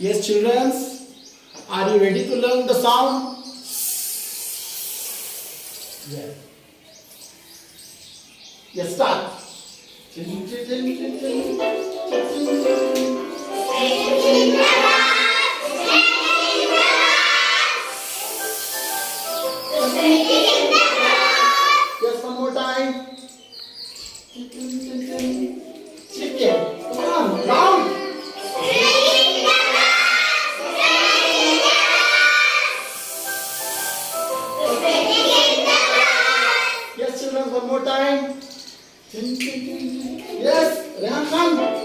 Yes, children, are you ready to learn the sound? Yes. Yes, start. Yes, one more time. Chicken. Come on, round. Yes, children, one more time. Yes, Rehan Khan.